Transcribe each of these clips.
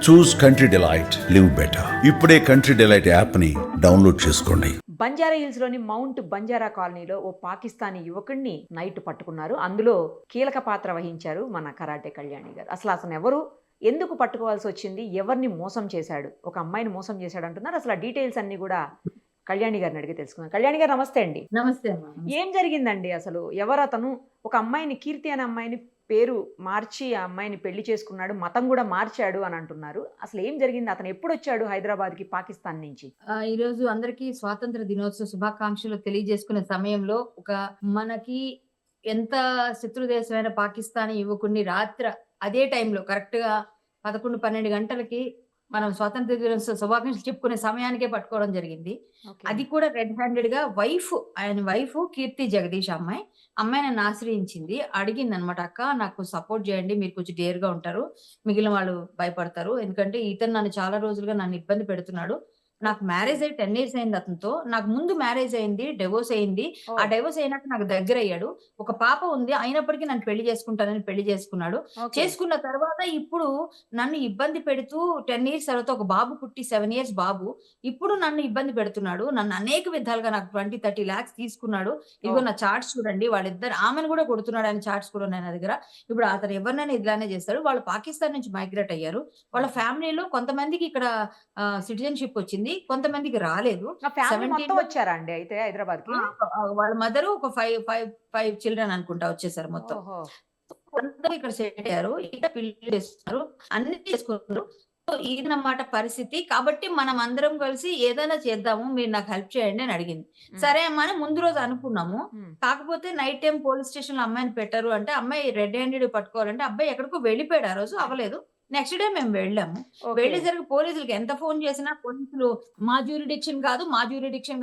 చూస్ country delight, live better. ఇప్పుడే country delight app ని download చేసుకోండి. బంజారా హిల్స్ లోని మౌంట్ బంజారా కాలనీలో ఓ పాకిస్తానీ యువకుడిని నైట్ పట్టుకున్నారు. అందులో కీలక పాత్ర వహించారు మన కరాటే కళ్యాణి గారు. అసలు ఎవరు, ఎందుకు పట్టుకోవాల్సి వచ్చింది, ఎవరిని మోసం చేశాడు, ఒక అమ్మాయిని మోసం చేశాడు అంటున్నారు. అసలు ఆ డీటెయిల్స్ అన్ని కూడా కళ్యాణి గారిని అడిగి తెలుసుకుందాం. కళ్యాణి గారు నమస్తే అండి. నమస్తే. ఏం జరిగిందండి అసలు? ఎవరు అతను? ఒక అమ్మాయిని, కీర్తి అనే అమ్మాయిని పేరు మార్చి ఆ అమ్మాయిని పెళ్లి చేసుకున్నాడు, మతం కూడా మార్చాడు అని అంటున్నారు. అసలు ఏం జరిగింది? అతను ఎప్పుడు వచ్చాడు హైదరాబాద్ కి పాకిస్తాన్ నుంచి? ఈ రోజు అందరికీ స్వాతంత్ర దినోత్సవ శుభాకాంక్షలు తెలియజేసుకునే సమయంలో మనకి ఎంత శత్రు దేశమైన పాకిస్తానీ యువకుడిని అదే టైంలో కరెక్ట్ గా 11-12 గంటలకి మనం స్వాతంత్ర దినోత్సవ శుభాకాంక్షలు చెప్పుకునే సమయానికే పట్టుకోవడం జరిగింది. అది కూడా రెడ్ హ్యాండెడ్ గా ఆయన వైఫ్ కీర్తి జగదీష్ అమ్మాయి నన్ను ఆశ్రయించింది. అడిగింది అనమాట, అక్క నాకు సపోర్ట్ చేయండి, మీరు కొంచెం డేర్ గా ఉంటారు, మిగిలిన వాళ్ళు భయపడతారు, ఎందుకంటే ఇతను నన్ను చాలా రోజులుగా నన్ను ఇబ్బంది పెడుతున్నాడు. నాకు మ్యారేజ్ అయ్యి 10 years అయింది అతనితో. నాకు ముందు మ్యారేజ్ అయింది, డివోర్స్ అయింది. ఆ డివోర్స్ అయినాక నాకు దగ్గర అయ్యాడు. ఒక పాప ఉంది, అయినప్పటికీ నన్ను పెళ్లి చేసుకుంటానని పెళ్లి చేసుకున్నాడు. చేసుకున్న తర్వాత ఇప్పుడు నన్ను ఇబ్బంది పెడుతూ 10 years తర్వాత ఒక బాబు పుట్టి 7 years బాబు ఇప్పుడు నన్ను ఇబ్బంది పెడుతున్నాడు. నన్ను అనేక విధాలుగా నాకు 20-30 lakhs తీసుకున్నాడు. ఇదిగో నా చార్ట్స్ చూడండి, వాళ్ళిద్దరు ఆమెను కూడా కొడుతున్నాడు అని చార్ట్స్ కూడా ఉన్నాయి నా దగ్గర. ఇప్పుడు అతను ఎవరినైనా ఇలానే చేస్తాడు. వాళ్ళు పాకిస్తాన్ నుంచి మైగ్రేట్ అయ్యారు. వాళ్ళ ఫ్యామిలీలో కొంతమందికి ఇక్కడ సిటిజన్షిప్ వచ్చింది, కొంతమందికి రాలేదు. వచ్చారా అండి అయితే హైదరాబాద్ కి? వాళ్ళ మదర్ ఒక 5 children అనుకుంటా వచ్చేసారు మొత్తం. ఇక్కడ సెట్ అయ్యారు, ఇక్కడ పిల్లలు చేస్తున్నారు, అన్ని చేసుకుంటారు. ఇదన్నమాట పరిస్థితి. కాబట్టి మనం అందరం కలిసి ఏదైనా చేద్దాము, మీరు నాకు హెల్ప్ చేయండి అని అడిగింది. సరే అమ్మా అని ముందు రోజు అనుకున్నాము. కాకపోతే నైట్ టైం పోలీస్ స్టేషన్ లో అమ్మాయిని పెట్టారు అంటే, అమ్మాయి రెడ్ హ్యాండెడ్ పట్టుకోవాలంటే అబ్బాయి ఎక్కడికో వెళ్ళిపోయాడు. ఆ రోజు అవ్వలేదు. నెక్స్ట్ డే మేము వెళ్ళాము. వెళ్ళేసరికి పోలీసులకి ఎంత ఫోన్ చేసినా పోలీసులు మా జ్యూరిడిక్షన్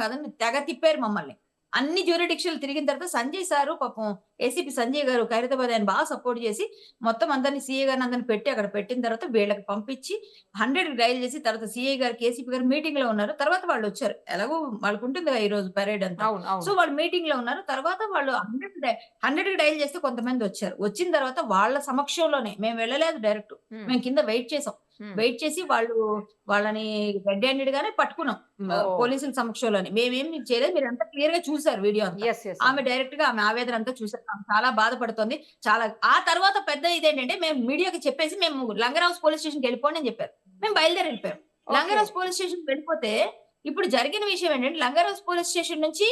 కాదని తెగ తిప్పారు మమ్మల్ని. అన్ని జ్యూరిడిక్షన్లు తిరిగిన తర్వాత సంజయ్ సారు పాపం ఏసీపీ సంజయ్ గారు ఖైరతాబాద్ ఆయన బాగా సపోర్ట్ చేసి మొత్తం అందరినీ సీఏ గారిని అందరిని పెట్టి అక్కడ పెట్టిన తర్వాత వీళ్ళకి పంపించి 100 డైల్ చేసి తర్వాత సీఐ గారికి ఏసీపీ గారు మీటింగ్ లో ఉన్నారు. తర్వాత వాళ్ళు వచ్చారు. ఎలాగో వాళ్ళకు ఉంటుంది కదా ఈ రోజు పరేడ్ అంతా. సో వాళ్ళు మీటింగ్ లో ఉన్నారు. తర్వాత వాళ్ళు 100 డైల్ చేస్తే కొంతమంది వచ్చారు. వచ్చిన తర్వాత వాళ్ళ సమక్షంలోనే, మేము వెళ్ళలేదు డైరెక్ట్, మేము కింద వెయిట్ చేసాం. వెయిట్ చేసి వాళ్ళని రెడ్ హ్యాండెడ్ గానే పట్టుకున్నాం పోలీసుల సమక్షంలోనే. మేమేం చేయలేదు, మీరు అంతా క్లియర్ గా చూసారు వీడియో అంతా. ఆమె డైరెక్ట్ గా ఆమె ఆవేదన అంతా చూసారు, చాలా బాధపడుతుంది. చాలా ఆ తర్వాత పెద్ద ఇదేంటంటే, మేము మీడియాకి చెప్పేసి మేము లంగర్ హౌస్ పోలీస్ స్టేషన్ కి వెళ్ళిపోండి అని చెప్పారు. మేము బయలుదేరి వెళ్ళిపోయాం. లంగర్ హౌస్ పోలీస్ స్టేషన్ వెళ్ళిపోతే ఇప్పుడు జరిగిన విషయం ఏంటంటే, లంగర్ హౌస్ పోలీస్ స్టేషన్ నుంచి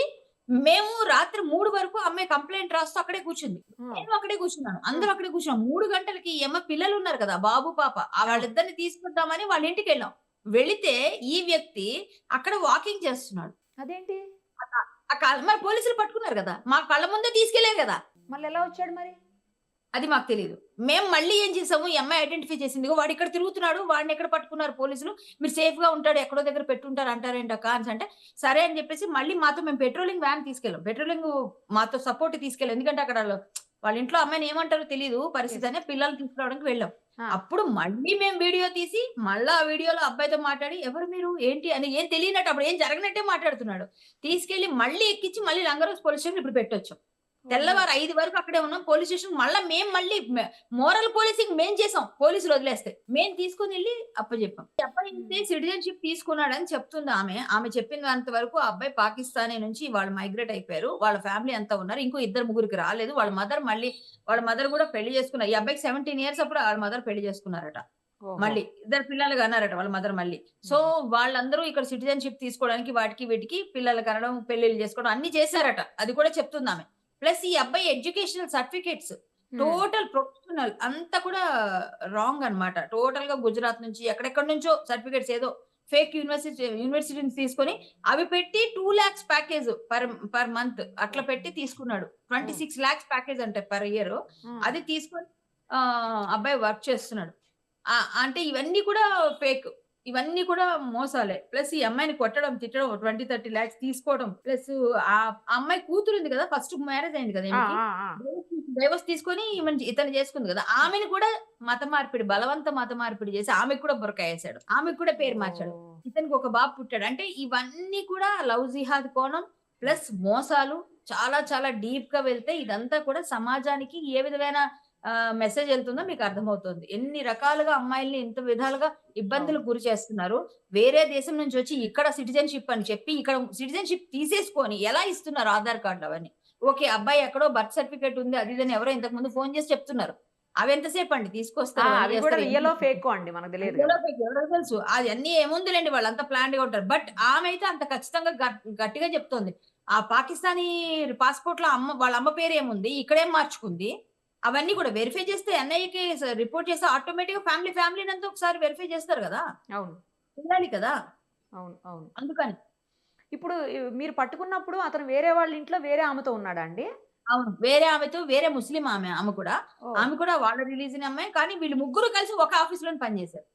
మేము రాత్రి 3 వరకు అమ్మాయి కంప్లైంట్ రాస్తూ అక్కడే కూర్చుంది. నేను అక్కడే కూర్చున్నాను, అందరూ అక్కడే కూర్చున్నాం. 3 గంటలకి ఈ అమ్మాయి పిల్లలు ఉన్నారు కదా, బాబు పాప, వాళ్ళిద్దరిని తీసుకొద్దామని వాళ్ళ ఇంటికి వెళ్ళాం. వెళితే ఈ వ్యక్తి అక్కడ వాకింగ్ చేస్తున్నాడు. అదేంటి? మరి పోలీసులు పట్టుకున్నారు కదా, మా కళ్ళ ముందే తీసుకెళ్లారు కదా, మళ్ళీ ఎలా వచ్చాడు మరి? అది మాకు తెలియదు. మేము మళ్ళీ ఏం చేసాము, ఈ అమ్మాయి ఐడెంటిఫై చేసింది, వాడు ఇక్కడ తిరుగుతున్నాడు, వాడిని ఎక్కడ పట్టుకున్నారు పోలీసులు, మీరు సేఫ్ గా ఉంటాడు ఎక్కడో దగ్గర పెట్టుంటారు అంటారేంటక్క అంటే, సరే అని చెప్పేసి మళ్ళీ మాతో మేము పెట్రోలింగ్ వ్యాన్ తీసుకెళ్ళాం. పెట్రోలింగ్ మాతో సపోర్ట్ తీసుకెళ్ళాం. ఎందుకంటే అక్కడ వాళ్ళ ఇంట్లో అమ్మాయిని ఏమంటారో తెలియదు పరిస్థితి అనే పిల్లలు తీసుకురావడానికి వెళ్ళాం. అప్పుడు మళ్ళీ మేము వీడియో తీసి మళ్ళీ ఆ వీడియోలో అబ్బాయితో మాట్లాడి, ఎవరు మీరు ఏంటి అని ఏం తెలియనట్టు, అప్పుడు ఏం జరగనట్టే మాట్లాడుతున్నాడు. తీసుకెళ్లి మళ్ళీ ఎక్కించి మళ్ళీ లంగర్ హౌస్ పోలీస్ స్టేషన్ ఇప్పుడు పెట్టొచ్చాం. తెల్లవారు 5 వరకు అక్కడే ఉన్నాం పోలీస్ స్టేషన్. మళ్ళీ మోరల్ పోలీసింగ్ మేం చేసాం, పోలీసులు వదిలేస్తే మేము తీసుకుని వెళ్ళి అప్పచెప్పాం. అబ్బాయి సిటిజన్షిప్ తీసుకున్నాడని చెప్తుంది ఆమె చెప్పినంత వరకు ఆ అబ్బాయి పాకిస్తానీ నుంచి వాళ్ళు మైగ్రేట్ అయిపోయారు. వాళ్ళ ఫ్యామిలీ అంతా ఉన్నారు, ఇంకో 2-3 రాలేదు. వాళ్ళ మదర్ కూడా పెళ్లి చేసుకున్నారు. ఈ అబ్బాయికి 17 years అప్పుడు వాళ్ళ మదర్ పెళ్లి చేసుకున్నారట. మళ్ళీ 2 పిల్లలు కన్నారట వాళ్ళ మదర్ మళ్ళీ. సో వాళ్ళందరూ ఇక్కడ సిటిజన్షిప్ తీసుకోవడానికి వాటికి వీటికి పిల్లలు కనడం, పెళ్లిళ్ళు చేసుకోవడం అన్ని చేశారట. అది కూడా చెప్తుంది ఆమె. ప్లస్ ఈ అబ్బాయి ఎడ్యుకేషనల్ సర్టిఫికేట్స్ టోటల్ ప్రొఫెషనల్ అంతా కూడా రాంగ్ అన్నమాట. టోటల్ గా గుజరాత్ నుంచి ఎక్కడెక్కడ నుంచో సర్టిఫికేట్స్ ఏదో ఫేక్ యూనివర్సిటీ తీసుకొని అవి పెట్టి 2 lakhs ప్యాకేజ్ పర్ మంత్ అట్లా పెట్టి తీసుకున్నాడు. 26 lakhs ప్యాకేజ్ అంటే పర్ ఇయర్. అది తీసుకొని అబ్బాయి వర్క్ చేస్తున్నాడు. అంటే ఇవన్నీ కూడా ఫేక్, ఇవన్నీ కూడా మోసాలే. ప్లస్ ఈ అమ్మాయిని కొట్టడం, తిట్టడం, 20-30 lakhs తీసుకోవడం. ప్లస్ ఆ అమ్మాయి కూతురు ఉంది కదా, ఫస్ట్ మ్యారేజ్ అయింది కదా, డైవర్స్ తీసుకొని ఇతను చేసుకుంది కదా, ఆమెను కూడా బలవంత మత మార్పిడి చేసి ఆమెకు కూడా బురక వేసాడు, ఆమెకు కూడా పేరు మార్చాడు. ఇతనికి ఒక బాబు పుట్టాడు. అంటే ఇవన్నీ కూడా లవ్ జిహాద్ కోణం ప్లస్ మోసాలు చాలా చాలా డీప్ గా వెళ్తే ఇదంతా కూడా సమాజానికి ఏ విధమైన మెసేజ్ వెళ్తుందో మీకు అర్థమవుతుంది. ఎన్ని రకాలుగా అమ్మాయిల్ని ఇంత విధాలుగా ఇబ్బందులకు గురి చేస్తున్నారు. వేరే దేశం నుంచి వచ్చి ఇక్కడ సిటిజన్‌షిప్ అని చెప్పి, ఇక్కడ సిటిజన్‌షిప్ తీసేసుకొని ఎలా ఇస్తున్నారు ఆధార్ కార్డ్‌లు అవన్నీ. ఓకే. అబ్బాయి ఎక్కడో బర్త్ సర్టిఫికేట్ ఉంది. అది ఇది అని ఎవరో ఇంతకుముందు ఫోను చేసి చెప్తున్నారు. అవెంతసేపండి తీసుకొస్తారు. అవి కూడా రియలో ఫేకో అండి మనకు తెలియదు కదా. ఎవరికి తెలుసు. అయన్నీ ఏముందిలెండి వాళ్ళంతా ప్లాన్డ్‌గా ఉంటారు. బట్ ఆమె అయితే అంత ఖచ్చితంగా గట్టిగా చెప్తోంది. ఆ పాకిస్తానీ పాస్‌పోర్ట్‌లో వాళ్ళ అమ్మ పేరేముంది, ఇక్కడేం మార్చుకుంది. అవన్నీ కూడా వెరిఫై చేస్తే ఎన్ఐఏకి రిపోర్ట్ చేస్తే ఆటోమేటిక్‌గా ఫ్యామిలీనంతా ఒకసారి వెరిఫై చేస్తారు గదా! అవును. చేయాలి కదా! అవును. అవును. అందుకని. ఇప్పుడు మీరు పట్టుకున్నప్పుడు అతను వేరే వాళ్ళ ఇంట్లో వేరే ఆమెతో ఉన్నాడా అండి? అవును. వేరే ఆమెతో వేరే ముస్లిం ఆమె కూడా. ఓహ్! ఆమె కూడా వాళ్ళ రిలీజియన్ అమ్మాయి. కానీ వీళ్ళు ముగ్గురు కలిసి ఒక ఆఫీస్‌లోనే పనిచేశారు.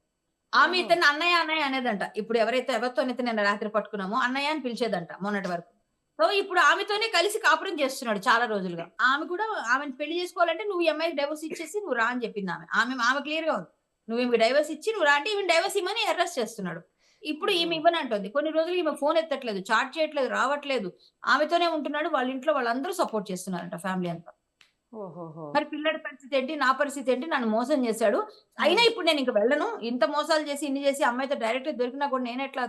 ఆమె ఓహో! ఇతన్ని అన్నయ్య అనేదంట. ఇప్పుడు ఎవరితోనైతే నిన్న రాత్రి పట్టుకున్నామో అన్నయ్య అని పిలిచేదంట మొన్నటి వరకు. సో, ఇప్పుడు ఆమెతోనే కలిసి కాపురం చేస్తున్నాడు చాలా రోజులుగా. ఆమె కూడా ఆమెను పెళ్లి చేసుకోవాలంటే నువ్వు ఈ అమ్మాయికి డైవోర్స్ ఇచ్చేసి నువ్వు రా అని చెప్పిందామె. ఆమె క్లియర్‌గా ఉంది. నువ్వు ఈమెకి డైవోర్స్ ఇచ్చి నువ్వు రా అంటే ఈమెను డైవోర్స్ ఇమ్మని అరెస్ట్ చేస్తున్నాడు. ఇప్పుడు ఈమె ఓహో! ఇవ్వనంటోంది. కొన్ని రోజులు ఈమె ఫోన్ ఎత్తట్లేదు, చాట్ చేయట్లేదు, రావట్లేదు. ఆమెతోనే ఉంటున్నాడు. వాళ్ళ ఇంట్లో వాళ్ళందరూ సపోర్ట్ చేస్తున్నారంట ఫ్యామిలీ అంతా. ఓహోహో! మరి పిల్లాడి పరిస్థితి ఏంటి? నా పరిస్థితి ఏంటి? నన్ను మోసం చేశాడు. అయినా హ్మ్. ఇప్పుడు నేనింక వెళ్ళను. ఇంత మోసాలు చేసి, ఇన్ని చేసి అమ్మాయితో డైరెక్ట్‌గా దొరికినా కూడా నేనెట్లా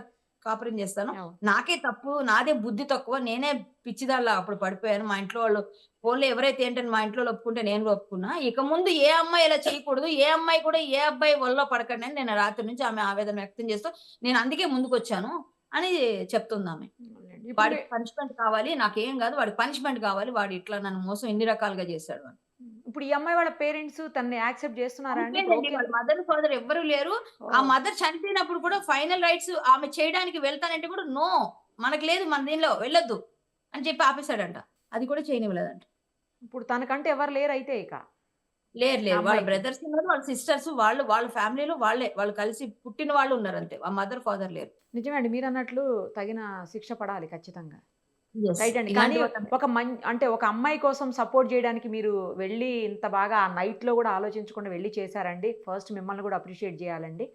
కాపురం చేస్తాను? అవును. నాకే తప్పు. నాదే బుద్ధి తక్కువ. నేనే పిచ్చిదానిలా అప్పుడు పడిపోయాను. మా ఇంట్లో వాళ్ళు పోన్లే ఎవరైతే ఏంటని మా ఇంట్లోళ్ళు ఒప్పుకుంటే నేను కూడా ఒప్పుకున్నా. ఇక ముందు ఏ అమ్మాయి ఇలా చేయకూడదు. ఏ అమ్మాయి కూడా ఏ అబ్బాయి ఒళ్ళో పడకండి అని నేను రాత్రి నుంచి ఆమె ఆవేదన వ్యక్తం చేస్తూ నేను అందుకే ముందుకొచ్చాను అని చెప్తుందామె. అవునండి. ఇప్పుడు వాడికి పనిష్మెంట్ కావాలి. నాకేం గాదు. వాడికి పనిష్మెంట్ కావాలి. వాడు ఇట్లా నన్ను మోసం ఇన్ని రకాలుగా చేశాడు అని. ఇప్పుడు ఈ అమ్మాయి వాళ్ళ పేరెంట్స్ తనని యాక్సెప్ట్ చేస్తున్నారా అండి? ఇప్పుడు అంతేనండి. ఓకే. వాళ్ళ మదర్, ఫాదర్ ఎవ్వరు లేరు. ఆ ఓహ్! మదర్ చనిపోయినప్పుడు కూడా ఫైనల్ రైట్స్ ఆమె చేయడానికి వెళ్తానంటే కూడా నో. మనకు లేదు మన దీనిలో వెళ్ళొద్దు అని చెప్పి ఆపేసాడంట. అది కూడా చేయనివ్వలేదంట. ఇప్పుడు తనకంటే ఎవరు లేరైతే ఇక ఆ లేరు. వాళ్ళ అమ్మాయికి. బ్రదర్స్ ఉన్నారు. వాళ్ళ సిస్టర్స్ వాళ్ళ ఫ్యామిలీలో వాళ్ళే. వాళ్ళు కలిసి పుట్టిన వాళ్ళు ఉన్నారంతే. ఆ మదర్, ఫాదర్ లేరు. నిజమే అండి. మీరన్నట్లు తగిన శిక్ష పడాలి ఖచ్చితంగా. యెస్. రైట్ అండి. కానీ ఇలాంటి వాళ్ళని ఒక అంటే ఒక అమ్మాయి కోసం సపోర్ట్ జేయడానికి మీరు వెళ్లి ఇంత బాగా ఆ నైట్‌లో గూడా ఆలోచించకుండా వెళ్లి చేశారండి. ఫస్ట్ మిమ్మల్ని గూడా అప్రిషియేట్ జేయాలండి.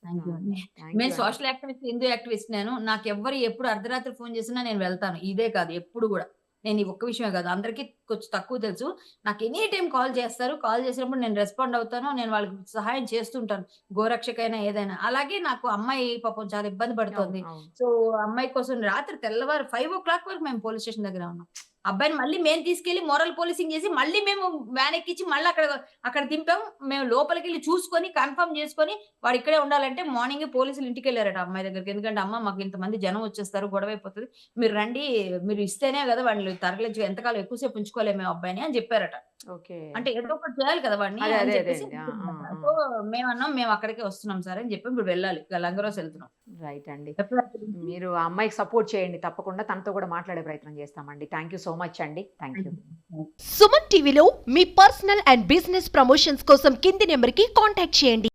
థాంక్ యూ ఆ! అండి. థాంక్ నేను యూ అండి. సోషల్ యాక్టివిస్ట్, హిందూ యాక్టివిస్ట్ నేను. నాకెవ్వరు ఎప్పుడు అర్ధరాత్రి ఫోను చేసినా నేను వెళ్తాను. ఇదే కాదు ఎప్పుడు గూడా. నేను ఈ ఒక్క విషయమే కాదు. అందరికి కొంచెం తక్కువ తెలుసు. నాకు ఎనీ టైమ్ కాల్ చేస్తారు. కాల్ చేసినప్పుడు నేను రెస్పాండ్ అవుతాను. నేను వాళ్ళకి సహాయం చేస్తుంటాను. గోరక్షకైనా ఏదైనా. అలాగే నాకు అమ్మాయి పాపం చాలా ఇబ్బంది అవును. పడుతోంది. అవును. సో, అమ్మాయి కోసం రాత్రి తెల్లవారు 5:00 వరకు మేము పోలీస్ స్టేషన్ దగ్గరే ఉన్నాం. అబ్బాయిని మళ్ళీ మేము తీసుకెళ్ళి మోరల్ పోలీసింగ్ చేసి మళ్ళీ మేము వ్యాన్ ఎక్కించి మళ్ళీ అక్కడ దింపాం. మేము లోపలికెళ్ళి చూసుకొని కన్ఫర్మ్ చేసుకొని వాడు ఇక్కడే ఉండాలంటే మార్నింగే పోలీసులు ఇంటికెళ్లారట అమ్మాయి దగ్గరికి. ఎందుకంటే అమ్మ మాకు ఇంతమంది జనం వచ్చేస్తారు. గొడవైపోతది. మీరు రండి. మీరు ఇస్తేనే కదా వాడిని తరలించి ఎంతకాలం ఎక్కువ సేపు ఉంచుకోలేము మేము అబ్బాయిని అని చెప్పారట. ఓకే. అంటే ఏదో ఒకటి చేయాలి కదా వాడిని అదే. అని అదే. అదే చెప్పేసి అండి. ఆ! ఆ! అనుకున్నారట. ఆ! సో, మేమన్నాం మేము అక్కడికే వస్తున్నాం సార్ అని చెప్పి ఇప్పుడు వెళ్ళాలి. ఇక లంగరోస్ వెళ్తున్నాం. రైట్ అండి. ఎప్పుడు మీరు ఆ అమ్మాయికి సపోర్ట్ చేయండి. తప్పకుండా తనతో గూడా మాట్లాడే ప్రయత్నం చేస్తామండి. థాంక్ యూ సో మచ్ అండి. Thank you. సుమన్ టీవీలో మీ పర్సనల్ అండ్ బిజినెస్ ప్రమోషన్స్ కోసం కింది నెంబర్కి కాంటాక్ట్ చేయండి.